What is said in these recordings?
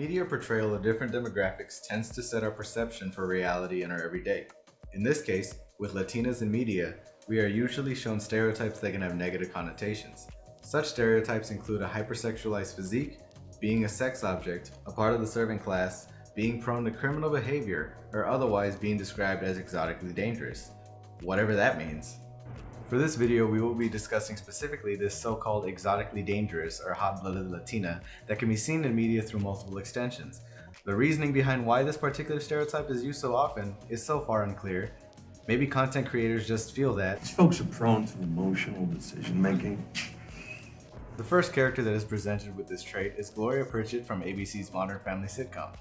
Media portrayal of different demographics tends to set our perception for reality in our everyday. In this case, with Latinas in media, we are usually shown stereotypes that can have negative connotations. Such stereotypes include a hypersexualized physique, being a sex object, a part of the servant class, being prone to criminal behavior, or otherwise being described as exotically dangerous, whatever that means. For this video, we will be discussing specifically this so-called exotically dangerous or hot-blooded Latina that can be seen in media through multiple extensions. The reasoning behind why this particular stereotype is used so often is so far unclear. Maybe content creators just feel that. These folks are prone to emotional decision making. The first character that is presented with this trait is Gloria Pritchett from ABC's Modern Family sitcom.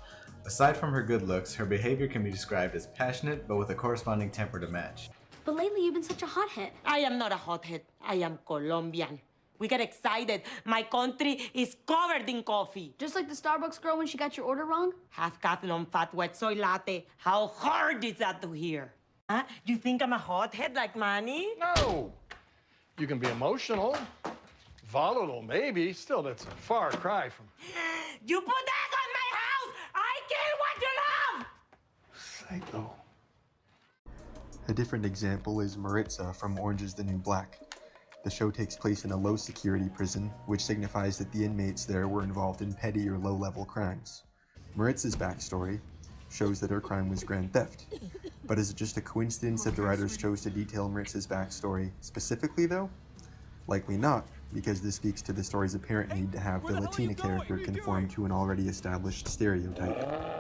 Aside from her good looks, her behavior can be described as passionate but with a corresponding temper to match. But lately you've been such a hothead. I am not a hothead. I am Colombian. We get excited. My country is covered in coffee. Just like the Starbucks girl when she got your order wrong? Half caffeine, fat, wet soy latte. How hard is that to hear? Huh? Do you think I'm a hothead like Manny? No. You can be emotional, volatile maybe. Still, that's a far cry from... You put egg on my house! I kill what you love! Psycho. A different example is Maritza from Orange is the New Black. The show takes place in a low-security prison, which signifies that the inmates there were involved in petty or low-level crimes. Maritza's backstory shows that her crime was grand theft. But is it just a coincidence that the writers chose to detail Maritza's backstory specifically, though? Likely not, because this speaks to the story's apparent need to have the Latina character conform to an already established stereotype.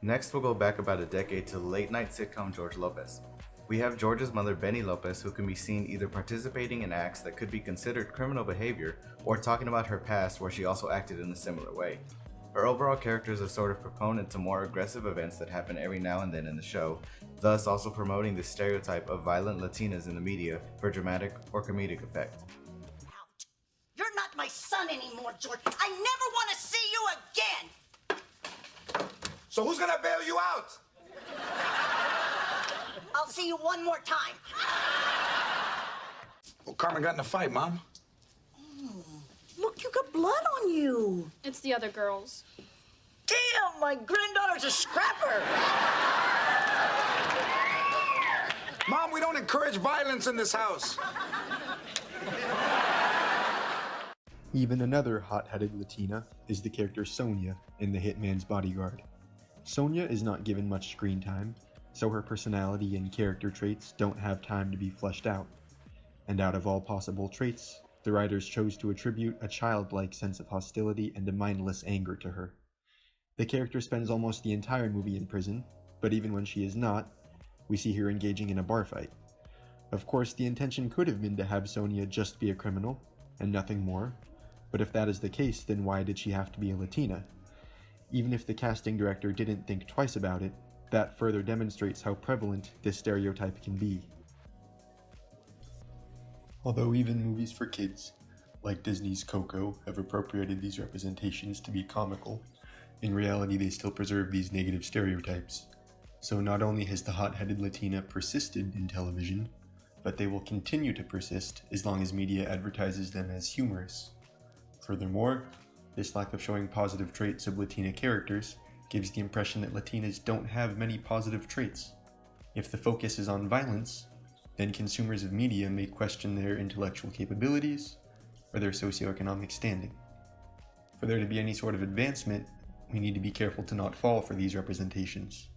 Next, we'll go back about a decade to the late-night sitcom George Lopez. We have George's mother, Benny Lopez, who can be seen either participating in acts that could be considered criminal behavior or talking about her past where she also acted in a similar way. Her overall character is a sort of proponent to more aggressive events that happen every now and then in the show, thus also promoting the stereotype of violent Latinas in the media for dramatic or comedic effect. Out. You're not my son anymore, George. I never want to see you again! So who's gonna bail you out? I'll see you one more time. Well, Carmen got in a fight, Mom. Look, you got blood on you. It's the other girls. Damn, my granddaughter's a scrapper. Mom, we don't encourage violence in this house. Even another hot-headed Latina is the character Sonia in The Hitman's Bodyguard. Sonia is not given much screen time, so her personality and character traits don't have time to be fleshed out. And out of all possible traits, the writers chose to attribute a childlike sense of hostility and a mindless anger to her. The character spends almost the entire movie in prison, but even when she is not, we see her engaging in a bar fight. Of course, the intention could have been to have Sonia just be a criminal, and nothing more, but if that is the case, then why did she have to be a Latina? Even if the casting director didn't think twice about it, that further demonstrates how prevalent this stereotype can be. Although even movies for kids, like Disney's Coco, have appropriated these representations to be comical, in reality they still preserve these negative stereotypes. So not only has the hot-headed Latina persisted in television, but they will continue to persist as long as media advertises them as humorous. Furthermore, this lack of showing positive traits of Latina characters gives the impression that Latinas don't have many positive traits. If the focus is on violence, then consumers of media may question their intellectual capabilities or their socioeconomic standing. For there to be any sort of advancement, we need to be careful to not fall for these representations.